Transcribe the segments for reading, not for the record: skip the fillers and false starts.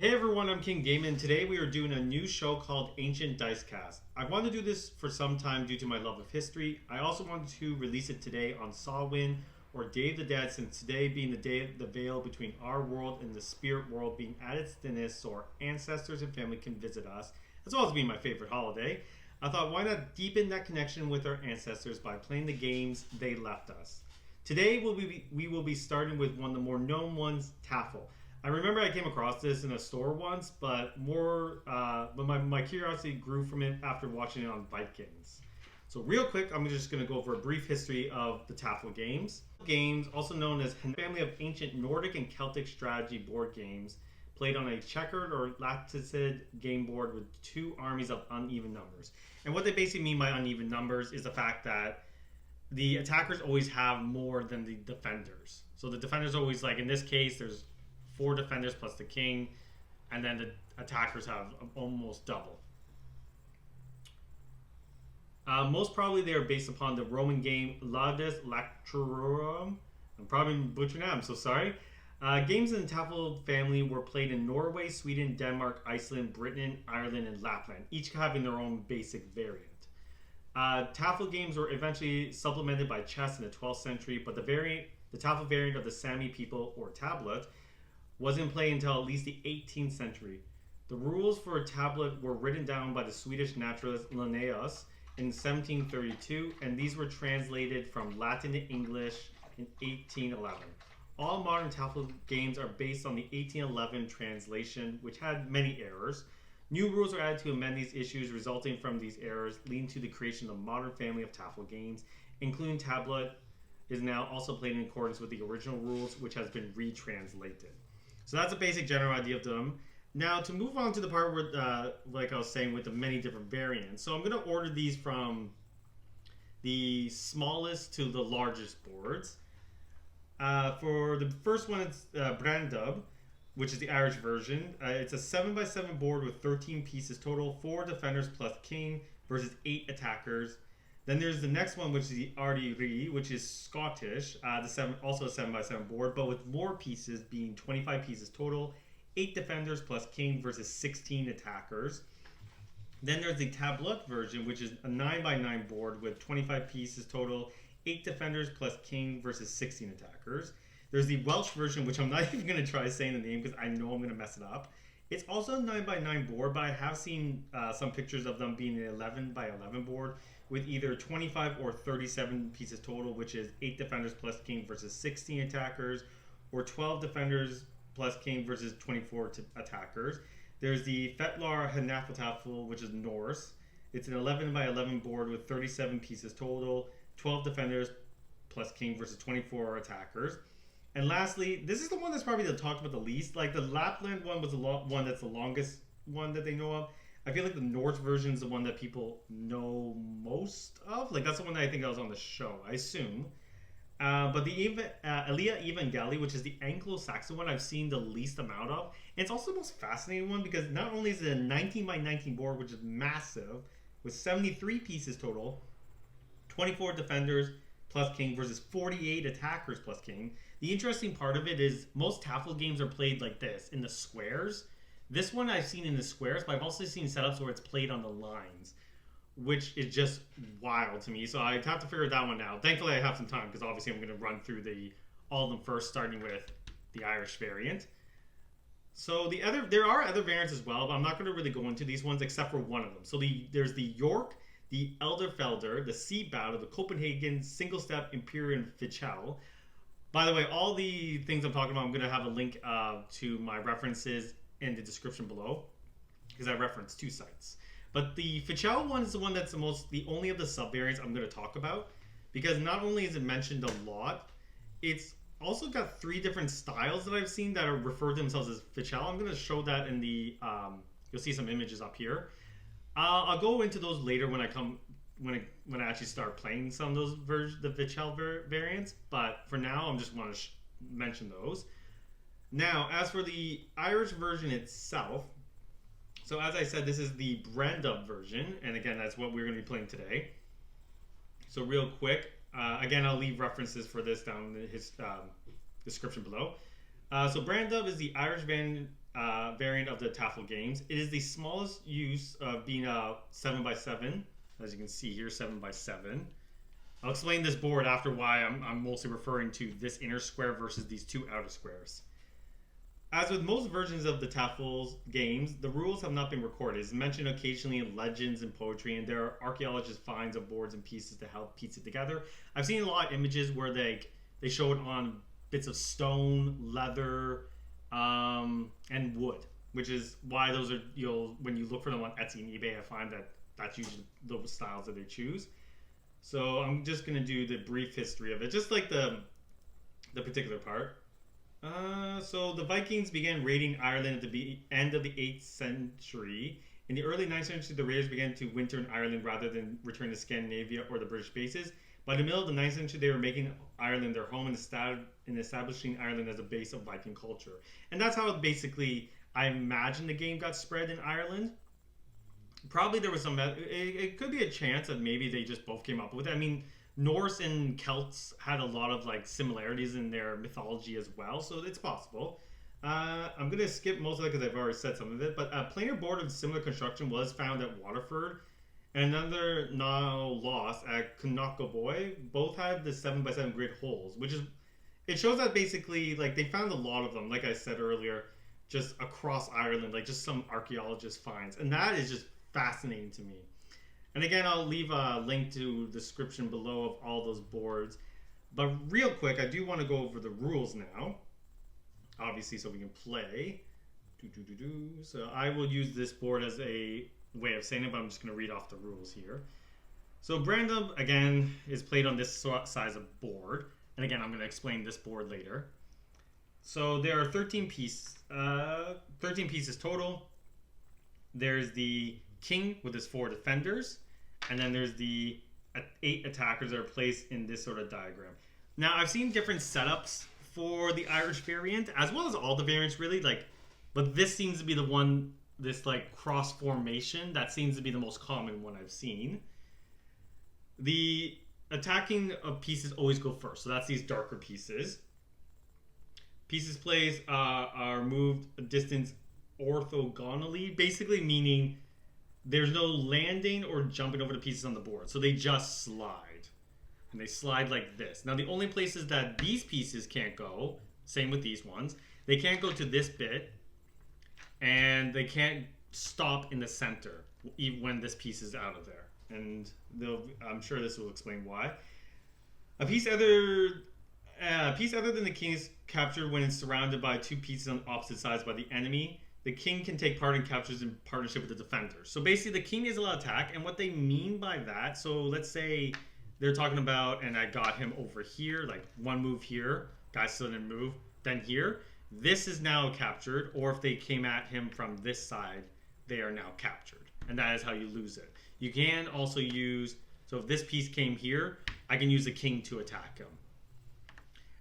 Hey everyone, I'm King Damon. Today we are doing a new show called Ancient Dicecast. I wanted to do this for some time due to my love of history. I also wanted to release it today on Samhain or Day of the Dead, since today being the day of the veil between our world and the spirit world being at its thinnest, so our ancestors and family can visit us, as well as being my favorite holiday. I thought, why not deepen that connection with our ancestors by playing the games they left us? Today we will be starting with one of the more known ones, TAFL. I remember I came across this in a store once, but my curiosity grew from it after watching it on BoardGames. So real quick, I'm just going to go over a brief history of the TAFL games. Games, also known as a family of ancient Nordic and Celtic strategy board games, played on a checkered or latticed game board with two armies of uneven numbers. And what they basically mean by uneven numbers is the fact that the attackers always have more than the defenders. So the defenders always, like in this case, there's four defenders plus the king, and then the attackers have almost double. Most probably they are based upon the Roman game Laudis Lactuorum. I'm probably butchering that, I'm so sorry. Games in the TAFL family were played in Norway, Sweden, Denmark, Iceland, Britain, Ireland, and Lapland, each having their own basic variant. TAFL games were eventually supplemented by chess in the 12th century, but the TAFL variant of the Sami people, or tablet, wasn't in play until at least the 18th century. The rules for a tablet were written down by the Swedish naturalist Linnaeus in 1732, and these were translated from Latin to English in 1811. All modern TAFL games are based on the 1811 translation, which had many errors. New rules are added to amend these issues resulting from these errors, leading to the creation of a modern family of TAFL games, including tablet is now also played in accordance with the original rules, which has been retranslated. So that's a basic general idea of them. Now to move on to the part where, like I was saying, with the many different variants. So I'm going to order these from the smallest to the largest boards. For the first one, it's Brandubh, which is the Irish version. It's a 7x7 board with 13 pieces total, 4 defenders plus king versus 8 attackers. Then there's the next one, which is the Ardiri, which is Scottish, also a 7x7 board, but with more pieces, being 25 pieces total, 8 defenders plus king versus 16 attackers. Then there's the Tablet version, which is a 9x9 board with 25 pieces total, 8 defenders plus king versus 16 attackers. There's the Welsh version, which I'm not even going to try saying the name because I know I'm going to mess it up. It's also a 9x9 board, but I have seen some pictures of them being an 11x11 board with either 25 or 37 pieces total, which is 8 defenders plus king versus 16 attackers, or 12 defenders plus king versus 24 attackers. There's the Fetlar Hanafatafel, which is Norse. It's an 11x11 board with 37 pieces total, 12 defenders plus king versus 24 attackers. And lastly, this is the one that's probably talked about the least. Like the Lapland one was the one that's the longest one that they know of. I feel like the Norse version is the one that people know most of. Like that's the one that I think I was on the show, I assume. But the Elia Evangelii, which is the Anglo-Saxon one, I've seen the least amount of. And it's also the most fascinating one because not only is it a 19x19 board, which is massive, with 73 pieces total, 24 defenders plus king versus 48 attackers plus king. The interesting part of it is most TAFL games are played like this, in the squares. This one I've seen in the squares, but I've also seen setups where it's played on the lines, which is just wild to me. So I have to figure that one out. Thankfully, I have some time because obviously I'm going to run through all of them first, starting with the Irish variant. So there are other variants as well, but I'm not going to really go into these ones except for one of them. So there's the York, the Elderfelder, the Sea Battle, the Copenhagen, Single Step, Imperial, and Fichel. By the way, all the things I'm talking about, I'm going to have a link to my references in the description below because I referenced 2 sites. But the Fichel one is the one that's the only of the sub-variants I'm going to talk about because not only is it mentioned a lot, it's also got 3 different styles that I've seen that are referred to themselves as Fichel. I'm going to show that in the, you'll see some images up here. I'll go into those later when I actually start playing some of those the Fichel variants. But for now, I'm just want to mention those. Now, as for the Irish version itself, so as I said, this is the Brandubh version, and again, that's what we're going to be playing today. So real quick, again, I'll leave references for this down in his description below. So Brandubh is the Irish variant of the TAFL games. It is the smallest use of being a 7x7, as you can see here, 7x7. I'll explain this board after why I'm mostly referring to this inner square versus these two outer squares. As with most versions of the TAFL games, the rules have not been recorded. It's mentioned occasionally in legends and poetry, and there are archaeologists' finds of boards and pieces to help piece it together. I've seen a lot of images where they show it on bits of stone, leather, and wood, which is why those are, when you look for them on Etsy and eBay, I find that that's usually the styles that they choose. So I'm just going to do the brief history of it, just like the particular part. So the Vikings began raiding Ireland at the end of the 8th century. In the early 9th century, the raiders began to winter in Ireland rather than return to Scandinavia or the British bases. By the middle of the 9th century, they were making Ireland their home and establishing Ireland as a base of Viking culture. And that's how basically I imagine the game got spread in Ireland. Probably there was some... It could be a chance that maybe they just both came up with it. I mean, Norse and Celts had a lot of similarities in their mythology as well, so it's possible. I'm going to skip most of it because I've already said some of it, but a planar board of similar construction was found at Waterford, and another now lost at Knockeboy. Both had the 7x7 grid holes, which is... It shows that basically, they found a lot of them, like I said earlier, just across Ireland, just some archaeologist finds, and that is just fascinating to me. And again, I'll leave a link to the description below of all those boards. But real quick, I do want to go over the rules now. Obviously, so we can play. So I will use this board as a way of saying it, but I'm just going to read off the rules here. So Brandubh, again, is played on this size of board. And again, I'm going to explain this board later. So there are 13 pieces total. There's the king with his 4 defenders, and then there's the 8 attackers that are placed in this sort of diagram. Now, I've seen different setups for the Irish variant, as well as all the variants really, but this seems to be the one, this cross formation, that seems to be the most common one I've seen. The attacking of pieces always go first, so that's these darker pieces. Pieces placed are moved a distance orthogonally, basically meaning there's no landing or jumping over the pieces on the board. So they just slide. And they slide like this. Now the only places that these pieces can't go, same with these ones, they can't go to this bit, and they can't stop in the center even when this piece is out of there. And I'm sure this will explain why. A piece other than the king is captured when it's surrounded by 2 pieces on opposite sides by the enemy. The king can take part in captures in partnership with the defenders. So basically the king is allowed to attack, and what they mean by that, so let's say they're talking about, and I got him over here, one move here, guy still didn't move, then here, this is now captured, or if they came at him from this side, they are now captured. And that is how you lose it. You can also use, so if this piece came here, I can use the king to attack him.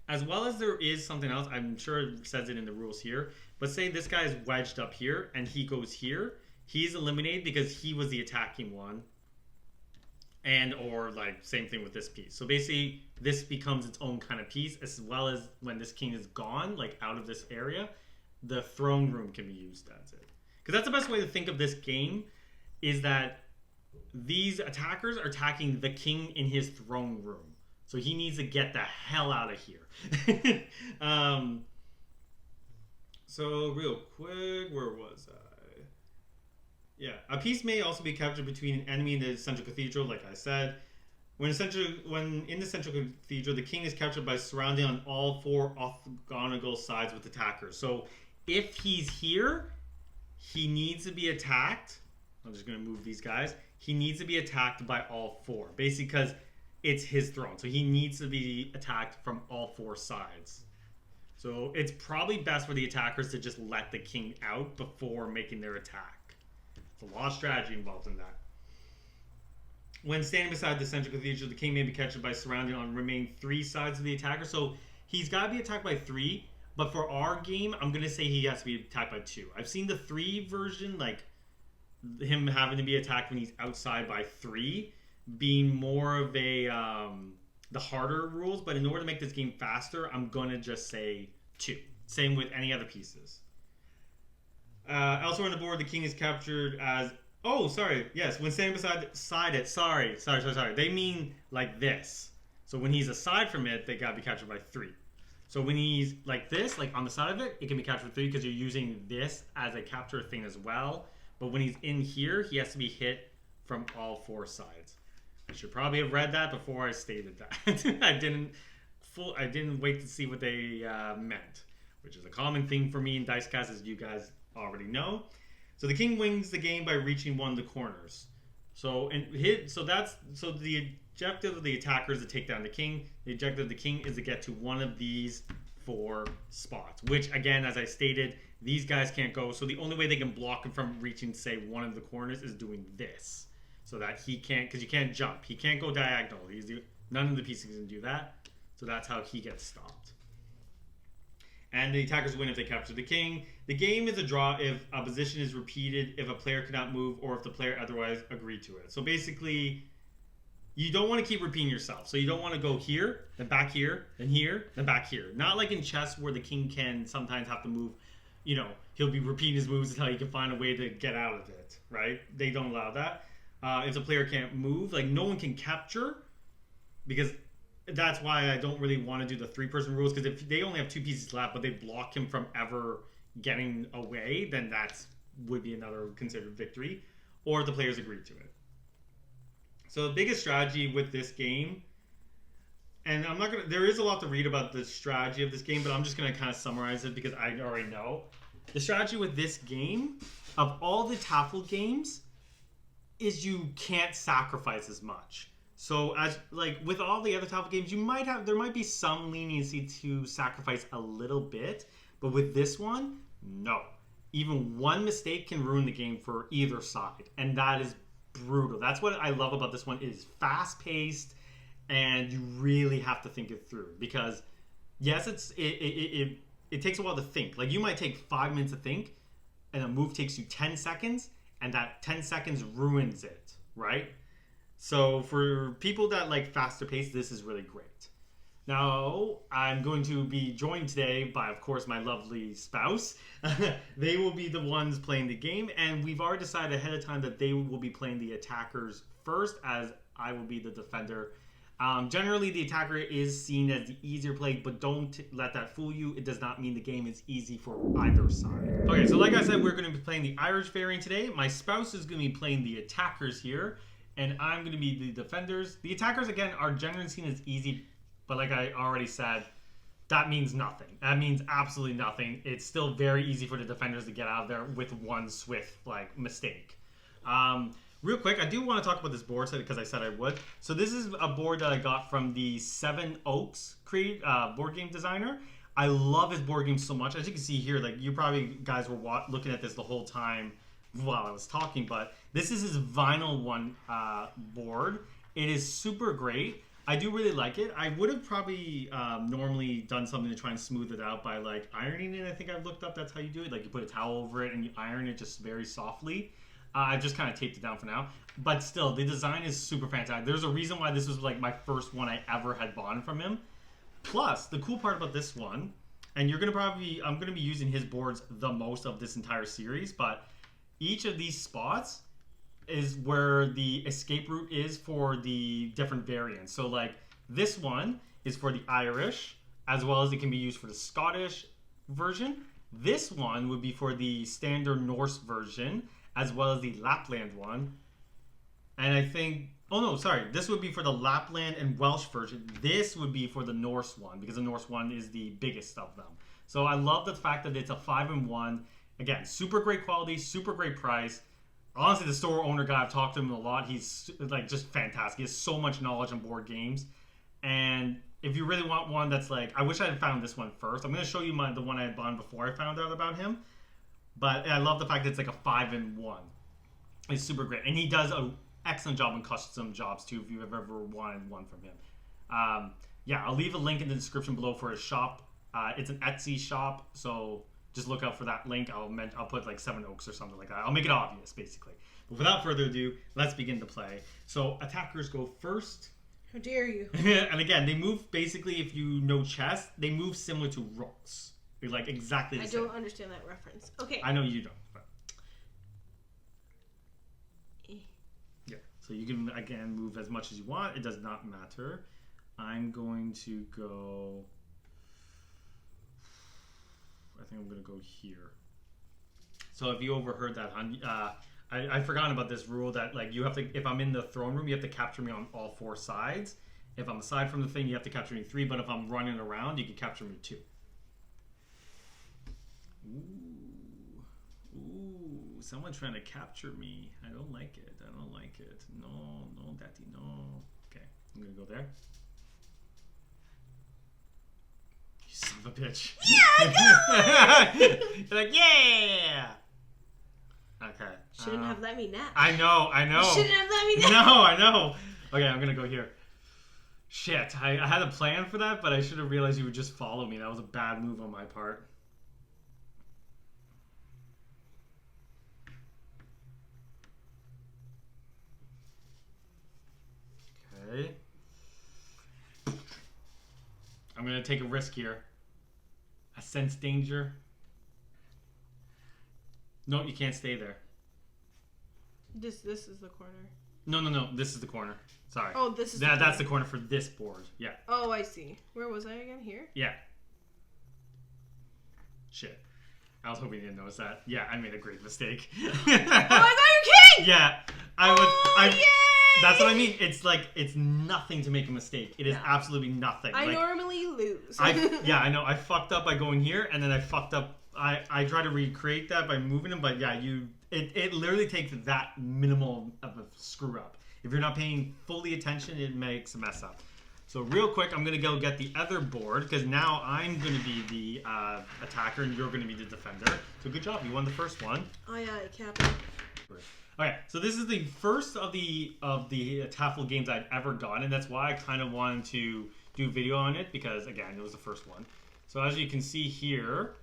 As well as there is something else, I'm sure it says it in the rules here, but say this guy is wedged up here and he goes here, he's eliminated because he was the attacking one, and or same thing with this piece. So basically this becomes its own kind of piece, as well as when this king is gone, out of this area, the throne room can be used as it. Because that's the best way to think of this game, is that these attackers are attacking the king in his throne room. So he needs to get the hell out of here. So real quick, where was I? Yeah, a piece may also be captured between an enemy and the central cathedral, like I said. When in the central cathedral, the king is captured by surrounding on all 4 orthogonal sides with attackers. So if he's here, he needs to be attacked. I'm just going to move these guys. He needs to be attacked by all 4, basically because it's his throne. So he needs to be attacked from all 4 sides. So it's probably best for the attackers to just let the king out before making their attack. There's a lot of strategy involved in that. When standing beside the central cathedral, the king may be captured by surrounding on remaining 3 sides of the attacker. So he's got to be attacked by 3, but for our game, I'm going to say he has to be attacked by 2. I've seen the 3 version, him having to be attacked when he's outside by 3, being more of a the harder rules, but in order to make this game faster, I'm gonna just say 2. Same with any other pieces. Elsewhere on the board, the king is captured as... Oh, sorry. Yes, when standing beside it. Sorry. They mean like this. So when he's aside from it, they got to be captured by 3. So when he's like this, like on the side of it, it can be captured 3 because you're using this as a capture thing as well. But when he's in here, he has to be hit from all 4 sides. I should probably have read that before I stated that. I didn't wait to see what they meant, which is a common thing for me in Dicecast, as you guys already know. So the king wins the game by reaching one of the corners. So the objective of the attacker is to take down the king. The objective of the king is to get to one of these 4 spots, which again, as I stated, these guys can't go. So the only way they can block him from reaching, say, one of the corners is doing this, so that he can't, because you can't jump. He can't go diagonal. None of the pieces can do that. So that's how he gets stopped. And the attackers win if they capture the king. The game is a draw if a position is repeated, if a player cannot move, or if the player otherwise agreed to it. So basically, you don't want to keep repeating yourself. So you don't want to go here, then back here, then back here. Not like in chess where the king can sometimes have to move. You know, he'll be repeating his moves until he can find a way to get out of it, right? They don't allow that. If the player can't move, like no one can capture, because that's why I don't really want to do the 3-person rules, because if they only have 2 pieces left, but they block him from ever getting away, then that would be another considered victory, or if the players agreed to it. So the biggest strategy with this game, and there is a lot to read about the strategy of this game, but I'm just going to kind of summarize it because I already know. The strategy with this game, of all the TAFL games, is you can't sacrifice as much. So as like with all the other TAFL games, there might be some leniency to sacrifice a little bit, but with this one, no. Even one mistake can ruin the game for either side, and that is brutal. That's what I love about this one. It is fast-paced, and you really have to think it through, because yes, it takes a while to think. Like you might take 5 minutes to think, and a move takes you 10 seconds, and that 10 seconds ruins it, right? So for people that like faster pace, this is really great. Now, I'm going to be joined today by, of course, my lovely spouse. They will be the ones playing the game, and we've already decided ahead of time that they will be playing the attackers first, as I will be the defender. Generally, the attacker is seen as the easier play, but don't let that fool you. It does not mean the game is easy for either side. Okay, so like I said, we're going to be playing the Irish variant today. My spouse is going to be playing the attackers here, and I'm going to be the defenders. The attackers, again, are generally seen as easy, but like I already said, that means nothing. That means absolutely nothing. It's still very easy for the defenders to get out of there with one swift mistake. Real quick, I do want to talk about this board because I said I would. So this is a board that I got from the Seven Oaks board game designer. I love his board game so much. As you can see here, like you probably guys were looking at this the whole time while I was talking, but this is his vinyl one board. It is super great. I do really like it. I would have probably normally done something to try and smooth it out by like ironing it. I think I've looked up that's how you do it. Like you put a towel over it and you iron it just very softly. I've just kind of taped it down for now. But still, the design is super fantastic. There's a reason why this was like my first one I ever had bought from him. Plus, the cool part about this one, and I'm going to be using his boards the most of this entire series, but each of these spots is where the escape route is for the different variants. So like this one is for the Irish, as well as it can be used for the Scottish version. This one would be for the standard Norse version, as well as the Lapland one. And I think, this would be for the Lapland and Welsh version. This would be for the Norse one, because the Norse one is the biggest of them. So I love the fact that it's a 5-in-1. Again, super great quality, super great price. Honestly, the store owner guy, I've talked to him a lot. He's like just fantastic. He has so much knowledge on board games. And if you really want one that's like, I wish I had found this one first. I'm going to show you the one I had bought before I found out about him. But I love the fact that it's like a 5-in-1. It's super great. And he does an excellent job in custom jobs too, if you've ever wanted one from him. I'll leave a link in the description below for his shop. It's an Etsy shop, so just look out for that link. I'll put like Seven Oaks or something like that. I'll make it obvious, basically. But without further ado, let's begin to play. So attackers go first. How dare you? And again, they move basically, if you know chess, they move similar to rooks. They're like exactly the same. I don't understand that reference. Okay. I know you don't. But So you can, again, move as much as you want. It does not matter. I'm going to go... I think I'm going to go here. So if you overheard that, I forgot about this rule that like you have to, if I'm in the throne room, you have to capture me on all 4 sides. If I'm aside from the thing, you have to capture me 3. But if I'm running around, you can capture me 2. Ooh, someone trying to capture me. I don't like it. I don't like it. No, daddy, no. Okay, I'm gonna go there. You son of a bitch. Yeah, I got it! You're like, yeah! Okay. Shouldn't have let me nap. I know. You shouldn't have let me nap. No, I know. Okay, I'm gonna go here. Shit, I had a plan for that, but I should have realized you would just follow me. That was a bad move on my part. Okay. I'm gonna take a risk here. I sense danger. No, you can't stay there. This is the corner. No. This is the corner. Sorry. Oh, this is that's the corner for this board. Yeah. Oh, I see. Where was I again? Here? Yeah. Shit. I was hoping you didn't notice that. Yeah, I made a great mistake. Oh, I thought you were kidding! Yeah. Yay! That's what I mean. It's like, it's nothing to make a mistake. It is absolutely nothing. I normally lose. Yeah, I know. I fucked up by going here, and then I fucked up. I try to recreate that by moving them, but yeah, it literally takes that minimal of a screw up. If you're not paying fully attention, it makes a mess up. So real quick, I'm going to go get the other board, because now I'm going to be the attacker, and you're going to be the defender. So good job. You won the first one. Aye, Captain. Okay, so this is the first of the TAFL games I've ever gotten, and that's why I kind of wanted to do a video on it, because, again, it was the first one. So as you can see here,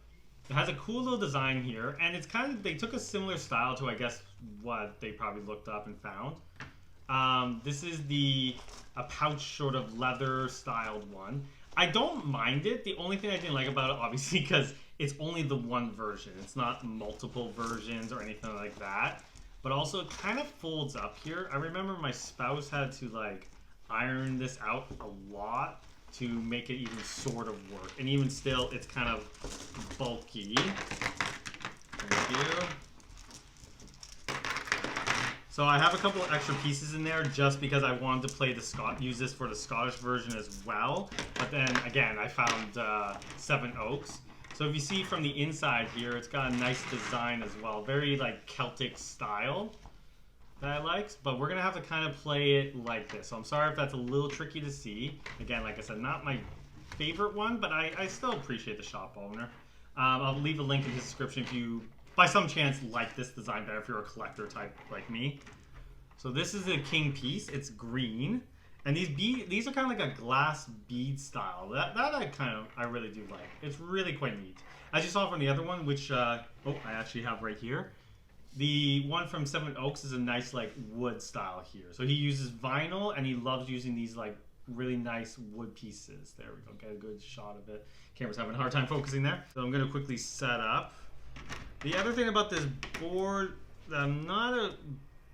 it has a cool little design here, and it's kind of, they took a similar style to, I guess, what they probably looked up and found. This is a pouch sort of leather styled one. I don't mind it. The only thing I didn't like about it, obviously, because it's only the one version. It's not multiple versions or anything like that. But also it kind of folds up here. I remember my spouse had to like iron this out a lot to make it even sort of work. And even still, it's kind of bulky. Thank you. So I have a couple of extra pieces in there just because I wanted to play use this for the Scottish version as well. But then again, I found 7 Oaks. So if you see from the inside here, it's got a nice design as well. Very like Celtic style that I like. But we're going to have to kind of play it like this. So I'm sorry if that's a little tricky to see. Again, like I said, not my favorite one, but I still appreciate the shop owner. I'll leave a link in the description if you, by some chance, like this design better if you're a collector type like me. So this is the king piece. It's green. And these are kind of like a glass bead style. That I really do like. It's really quite neat. As you saw from the other one, which I actually have right here. The one from 7 Oaks is a nice like wood style here. So he uses vinyl and he loves using these like really nice wood pieces. There we go. Get a good shot of it. Camera's having a hard time focusing there. So I'm gonna quickly set up. The other thing about this board that I'm not a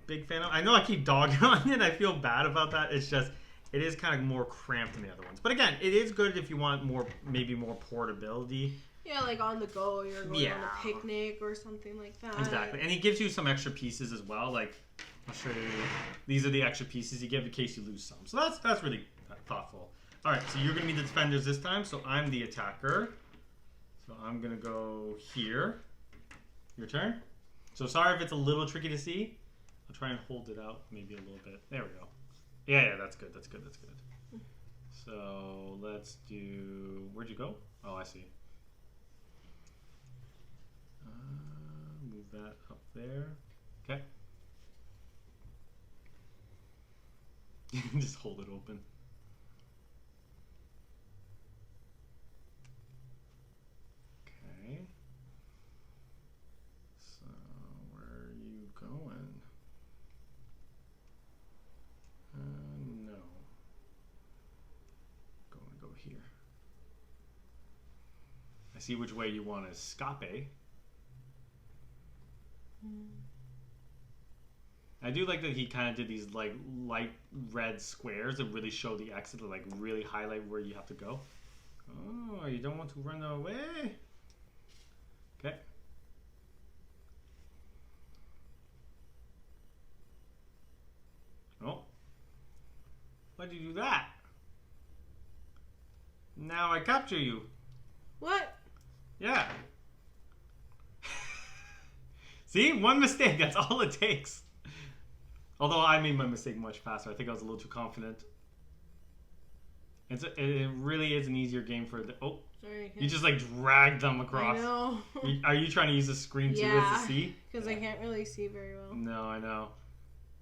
big fan of. I know I keep dogging on it. I feel bad about that. It's just it is kind of more cramped than the other ones. But again, it is good if you want maybe more portability. Yeah, like on the go, you're going on a picnic or something like that. Exactly. And he gives you some extra pieces as well. Like, I'll show you. These are the extra pieces he gives in case you lose some. So that's really thoughtful. All right, so you're going to be the defenders this time. So I'm the attacker. So I'm going to go here. Your turn. So sorry if it's a little tricky to see. I'll try and hold it out maybe a little bit. There we go. Yeah, that's good. That's good. So let's do. Where'd you go? Oh, I see. Move that up there. Okay. Just hold it open. Okay. So where are you going? No. Go here. I see which way you want to escape. I do like that he kind of did these like light red squares that really show the exit to like really highlight where you have to go. Oh, you don't want to run away. Okay. Oh. Why'd you do that? Now I capture you. What? Yeah. See? One mistake. That's all it takes. Although I made my mistake much faster. I think I was a little too confident. It really is an easier game for the... Oh. Sorry. You just like drag them across. I know. Are you trying to use the screen too as to see? Because I can't really see very well. No, I know.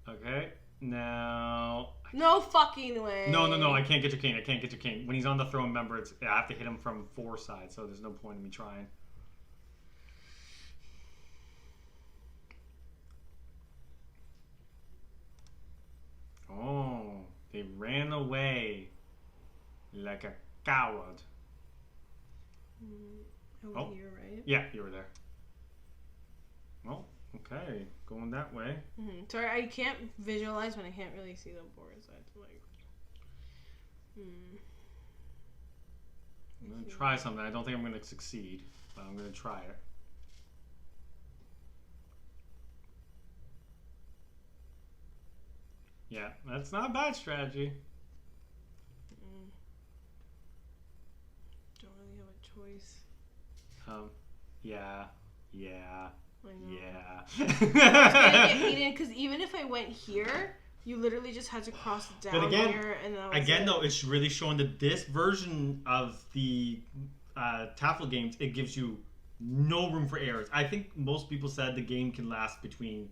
Okay. Now... No fucking way. No. I can't get your king. I can't get your king. When he's on the throne, remember, I have to hit him from 4 sides, so there's no point in me trying. Oh, they ran away like a coward. Over here, right? Yeah, you were there. Oh, okay. Going that way. Sorry, I can't visualize when I can't really see the board, so I have to like... I'm going to try something. I don't think I'm going to succeed, but I'm going to try it. Yeah, that's not a bad strategy. Don't really have a choice. Yeah. I know. Yeah. It's gonna get hated because even if I went here, you literally just had to cross down but again, here, and that was it. though, it's really showing that this version of the TAFL games, it gives you no room for errors. I think most people said the game can last between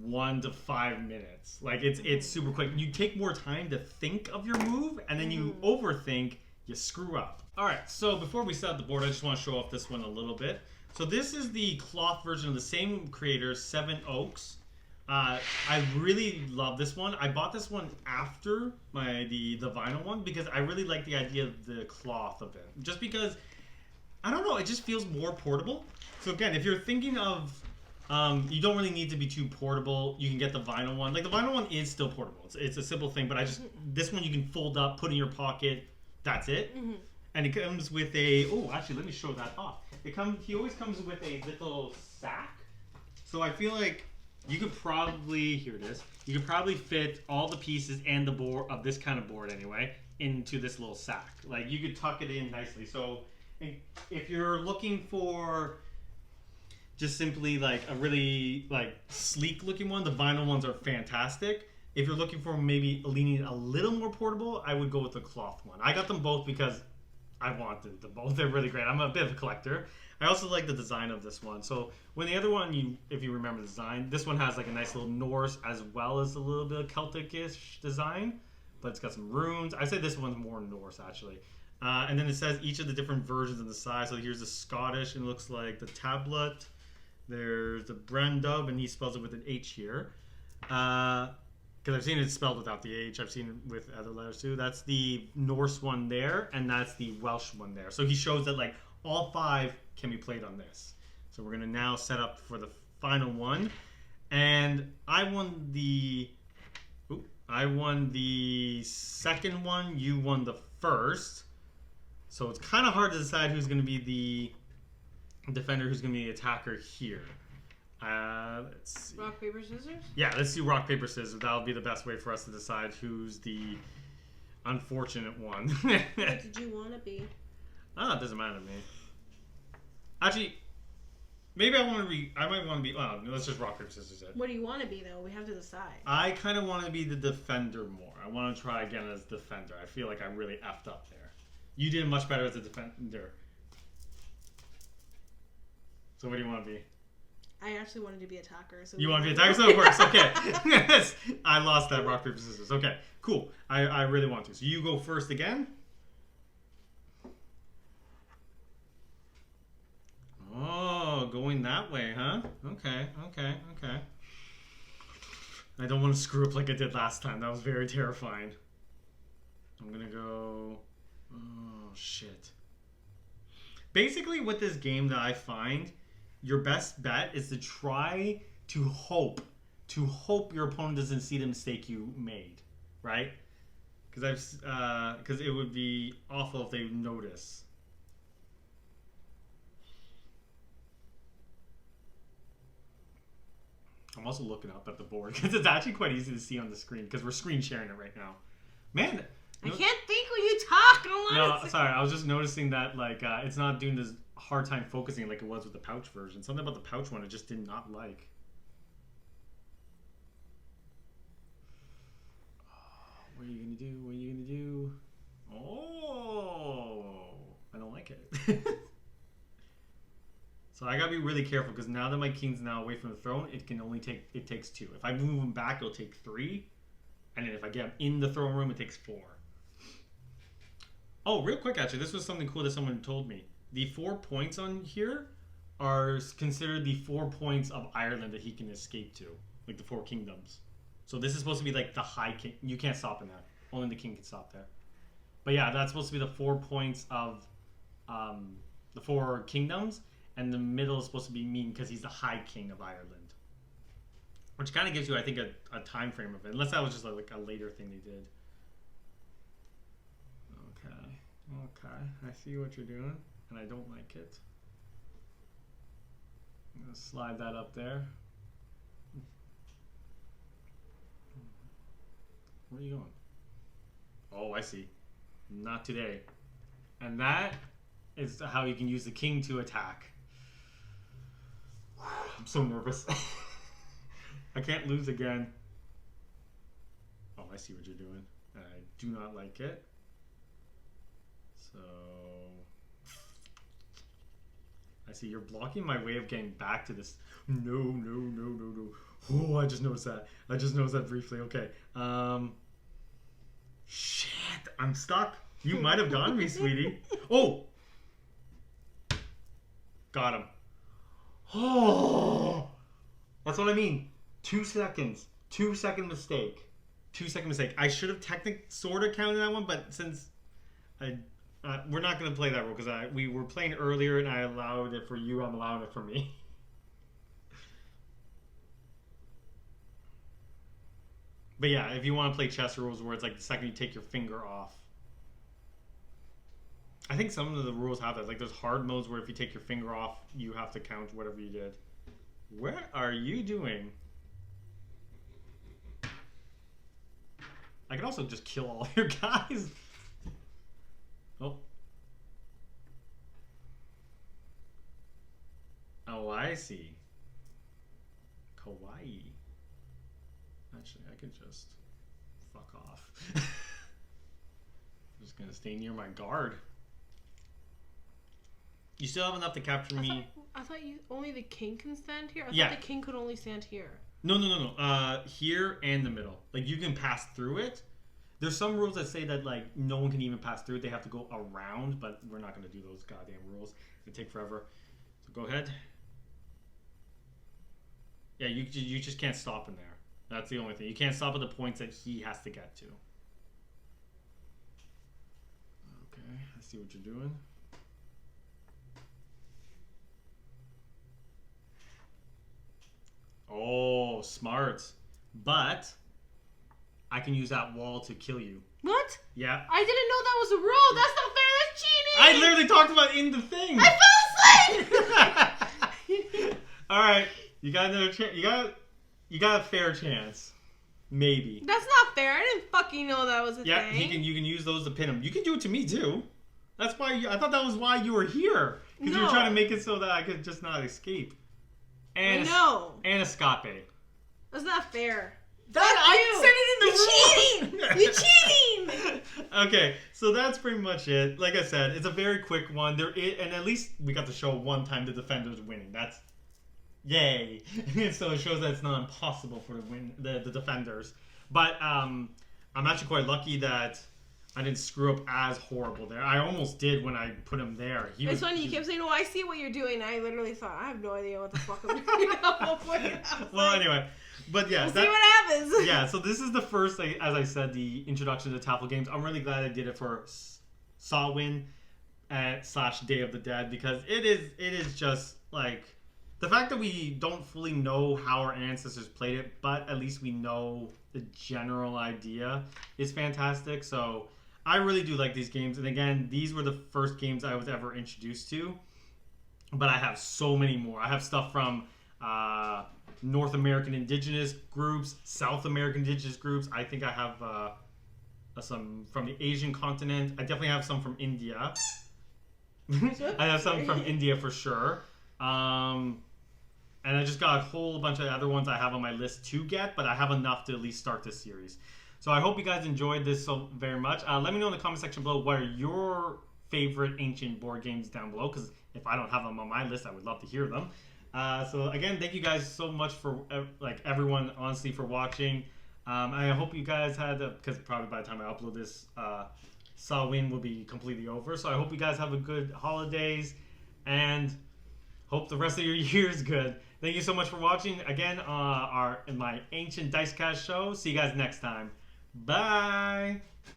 1 to 5 minutes. Like it's super quick. You take more time to think of your move, and then you overthink, you screw up. All right, so before we set up the board, I just want to show off this one a little bit. So this is the cloth version of the same creator, Seven Oaks. I really love this one. I bought this one after the vinyl one because I really like the idea of the cloth of it. Just because, I don't know, it just feels more portable. So again, if you're thinking of, you don't really need to be too portable. You can get the vinyl one. Like the vinyl one is still portable. It's a simple thing, but this one you can fold up, put in your pocket. That's it. And it comes with a, actually let me show that off. He always comes with a little sack. So I feel like you could probably, here it is. You could probably fit all the pieces and the board of this kind of board anyway into this little sack. Like you could tuck it in nicely. So if you're looking for just simply like a really like sleek looking one, the vinyl ones are fantastic. If you're looking for maybe leaning a little more portable, I would go with the cloth one. I got them both because I wanted them both. They're really great. I'm a bit of a collector. I also like the design of this one. So when the other one, if you remember the design, this one has like a nice little Norse as well as a little bit of Celtic-ish design, but it's got some runes. I say this one's more Norse actually. And then it says each of the different versions of the size. So here's the Scottish, and it looks like the tablet. There's the Brandubh, and he spells it with an H here. Because I've seen it spelled without the H. I've seen it with other letters too. That's the Norse one there, and that's the Welsh one there. So he shows that like all 5 can be played on this. So we're going to now set up for the final one. And I won the second one. You won the first. So it's kind of hard to decide who's going to be the defender, who's going to be the attacker here. Let's see. Rock, paper, scissors? Yeah, let's do rock, paper, scissors. That'll be the best way for us to decide who's the unfortunate one. What did you want to be? It doesn't matter to me. Actually, maybe I might want to be... Well, let's just rock, paper, scissors it. What do you want to be, though? We have to decide. I kind of want to be the defender more. I want to try again as defender. I feel like I really effed up there. You did much better as a defender. So what do you want to be? I actually wanted to be attacker. So you want to be attacker, so it works. Okay. Yes. I lost that rock, paper, scissors. Okay, cool. I really want to. So you go first again. Oh, going that way, huh? Okay. I don't want to screw up like I did last time. That was very terrifying. I'm going to go... Oh, shit. Basically, with this game that I find... Your best bet is to try to hope to hope your opponent doesn't see the mistake you made, right? Because it would be awful if they notice. I'm also looking up at the board because it's actually quite easy to see on the screen because we're screen sharing it right now. Man, I can't think when you talk. No, sorry. I was just noticing that it's not doing this hard time focusing like it was with the pouch version. Something about the pouch one I just did not like. What are you gonna do? What are you gonna do? Oh, I don't like it. So I gotta be really careful because now that my king's now away from the throne, it takes 2. If I move him back, it'll take 3, and then if I get him in the throne room, it takes 4. Oh, real quick, actually, this was something cool that someone told me. The 4 points on here are considered the 4 points of Ireland that he can escape to, like the 4 kingdoms. So this is supposed to be like the high king. You can't stop in that. Only the king can stop there. But yeah, that's supposed to be the 4 points of the 4 kingdoms. And the middle is supposed to be mean because he's the High King of Ireland. Which kind of gives you, I think, a time frame of it. Unless that was just like a later thing they did. Okay. I see what you're doing. And I don't like it. I'm going to slide that up there. Where are you going? Oh, I see. Not today. And that is how you can use the king to attack. I'm so nervous. I can't lose again. Oh, I see what you're doing. I do not like it. So I see you're blocking my way of getting back to this. No. Oh, I just noticed that briefly. Okay. Shit, I'm stuck. You might have gotten me, sweetie. Oh! Got him. Oh! That's what I mean. 2 seconds. 2-second mistake. 2-second mistake. I should have sort of counted that one, but since we're not going to play that rule because we were playing earlier and I allowed it for you, I'm allowing it for me. But yeah, if you want to play chess rules where it's like the second you take your finger off. I think some of the rules have that. Like there's hard modes where if you take your finger off, you have to count whatever you did. What are you doing? I can also just kill all your guys. Oh. Oh, I see. Kawaii. Actually, I could just fuck off. I'm just gonna stay near my guard. You still have enough to capture me. I thought only the king can stand here? I Yeah. thought the king could only stand here. No. Here and the middle. Like, you can pass through it. There's some rules that say that, like, no one can even pass through it. They have to go around, but we're not going to do those goddamn rules. They take forever. So go ahead. Yeah, you just can't stop in there. That's the only thing. You can't stop at the points that he has to get to. Okay, I see what you're doing. Oh, smart. But I can use that wall to kill you. What? Yeah. I didn't know that was a rule. That's not fair. That's cheating. I literally talked about in the thing. I fell asleep. All right, you got another chance. You got a fair chance, maybe. That's not fair. I didn't fucking know that was a thing. Yeah, you can use those to pin him. You can do it to me too. That's why I thought that was why you were here because you were trying to make it so that I could just not escape. And and escape. That's not fair. I said it in the room. You're cheating. Okay, so that's pretty much it. Like I said, it's a very quick one. And at least we got to show one time the defender's winning. That's yay. So it shows that it's not impossible for the defenders. But I'm actually quite lucky that I didn't screw up as horrible there. I almost did when I put him there. It's funny, you kept saying, "Oh, I see what you're doing." I literally thought, I have no idea what the fuck I'm doing. Well, anyway. But yeah. We'll see what happens. Yeah, so this is the first, as I said, the introduction to TAFL games. I'm really glad I did it for Samhain / Day of the Dead because it is just, like, the fact that we don't fully know how our ancestors played it, but at least we know the general idea is fantastic. So I really do like these games. And again, these were the first games I was ever introduced to. But I have so many more. I have stuff from North American indigenous groups, South American indigenous groups. I think I have some from the Asian continent. I definitely have some from India. I have some from India for sure. And I just got a whole bunch of other ones I have on my list to get, but I have enough to at least start this series. So I hope you guys enjoyed this so very much. Let me know in the comment section below what are your favorite ancient board games down below, because if I don't have them on my list, I would love to hear them. So again, thank you guys so much for everyone honestly for watching. I hope you guys had because probably by the time I upload this, Samhain will be completely over. So I hope you guys have a good holidays and hope the rest of your year is good. Thank you so much for watching again in my Ancient Dicecast show. See you guys next time. Bye.